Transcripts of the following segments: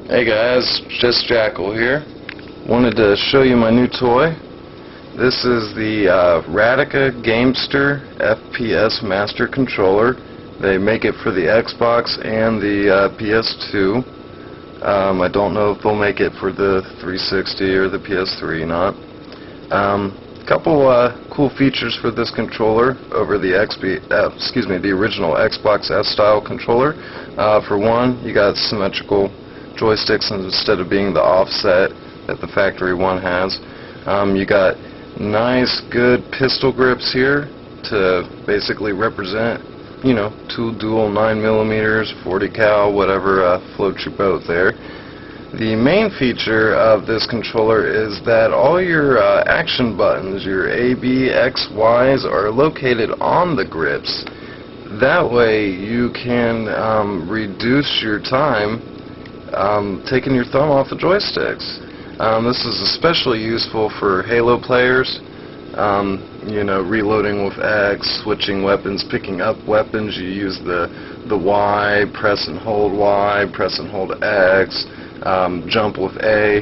Hey guys, just Jackal here. Wanted to show you my new toy. This is the Radica Gamester FPS Master Controller. They make it for the Xbox and the PS2. I don't know if they'll make it for the 360 or the PS3 or not. Couple cool features for this controller over the the original Xbox S-style controller. For one, you got symmetrical joysticks instead of being the offset that the factory one has. You got nice, good pistol grips here to basically represent, you know, two dual 9mm, 40 cal, whatever floats your boat there. The main feature of this controller is that all your action buttons, your A, B, X, Y's, are located on the grips. That way you can reduce your time taking your thumb off the joysticks. This is especially useful for Halo players, you know, reloading with X, switching weapons, picking up weapons. You use the Y, press and hold Y, press and hold X, jump with A.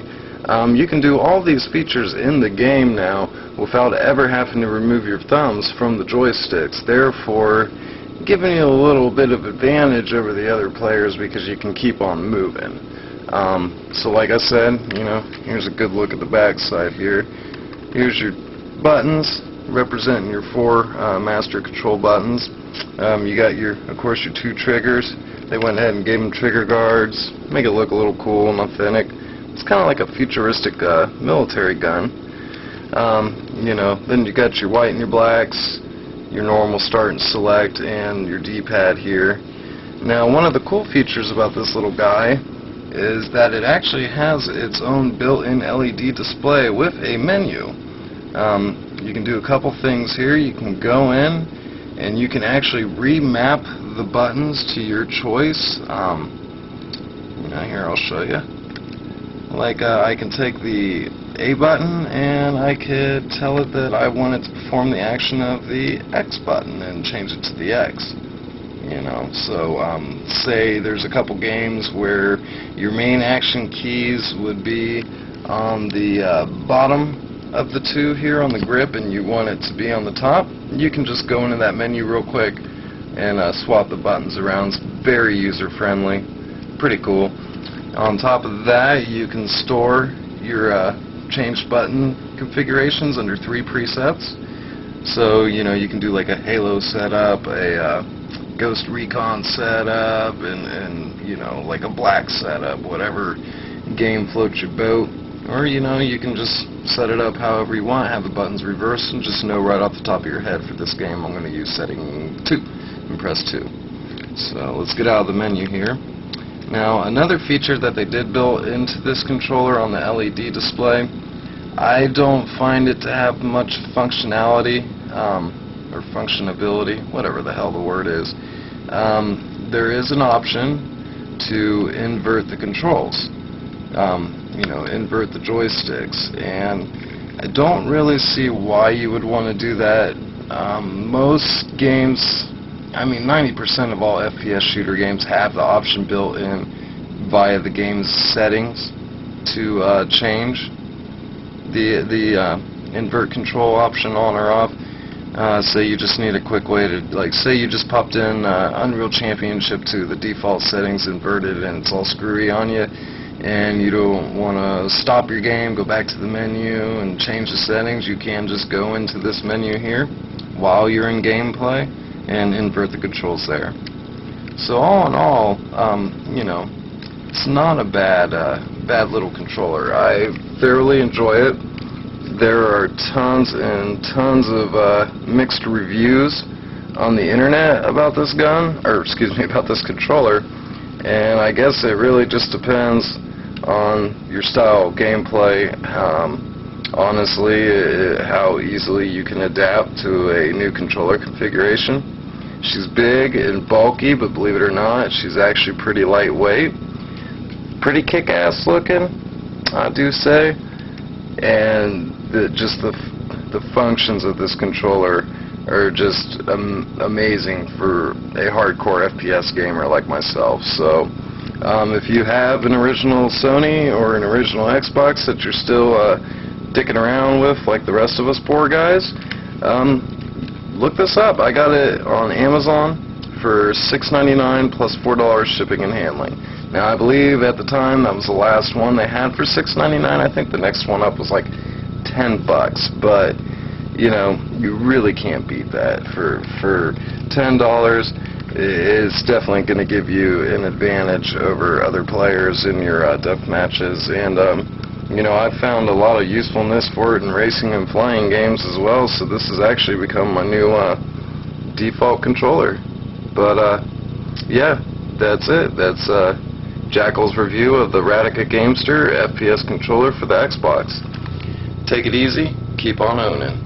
You can do all these features in the game now without ever having to remove your thumbs from the joysticks, therefore giving you a little bit of advantage over the other players because you can keep on moving. So like I said, you know, here's a good look at the back side here. Here's your buttons representing your four master control buttons. You got your, of course, your two triggers. They went ahead and gave them trigger guards, make it look a little cool and authentic. It's kind of like a futuristic military gun. You know, then you got your white and your blacks, your normal start and select, and your D-pad here. Now, one of the cool features about this little guy is that it actually has its own built-in LED display with a menu. You can do a couple things here. You can go in and you can actually remap the buttons to your choice. Now here, I'll show you. Like I can take the A button and I could tell it that I want it to perform the action of the X button and change it to the X. You know, so say there's a couple games where your main action keys would be on the bottom of the two here on the grip and you want it to be on the top. You can just go into that menu real quick and swap the buttons around. It's very user-friendly, pretty cool. On top of that, you can store your changed button configurations under 3 presets. So, you know, you can do like a Halo setup, a Ghost Recon setup, and you know, like a black setup, whatever game floats your boat. Or, you know, you can just set it up however you want, have the buttons reversed, and just know right off the top of your head, for this game I'm going to use setting 2, and press 2. So let's get out of the menu here. Now, another feature that they did build into this controller on the LED display, I don't find it to have much functionality, or functionability, whatever the hell the word is. There is an option to invert the controls. You know, invert the joysticks, and I don't really see why you would want to do that. Most games, I mean 90% of all FPS shooter games have the option built in via the game's settings to change the invert control option on or off. Say you just need a quick way to, like, say you just popped in Unreal Championship to the default settings, inverted, and it's all screwy on you, and you don't want to stop your game, go back to the menu and change the settings. You can just go into this menu here while you're in gameplay and invert the controls there. So all in all, you know, it's not a bad little controller. I thoroughly enjoy it. There are tons and tons of mixed reviews on the internet about this gun, or excuse me, about this controller, and I guess it really just depends on your style of gameplay. Honestly, how easily you can adapt to a new controller configuration. She's big and bulky, but believe it or not, she's actually pretty lightweight. Pretty kick-ass looking, I do say. And just the functions of this controller are just amazing for a hardcore FPS gamer like myself. So If you have an original Sony or an original Xbox that you're still dicking around with like the rest of us poor guys, look this up. I got it on Amazon for $6.99 plus $4 shipping and handling. Now I believe at the time that was the last one they had for $6.99. I think the next one up was like $10, but you know, you really can't beat that. For $10, it's definitely going to give you an advantage over other players in your death matches. And you know, I've found a lot of usefulness for it in racing and flying games as well, so this has actually become my new default controller. But yeah, that's it. That's Jackal's review of the Radica Gamester FPS controller for the Xbox. Take it easy, keep on owning.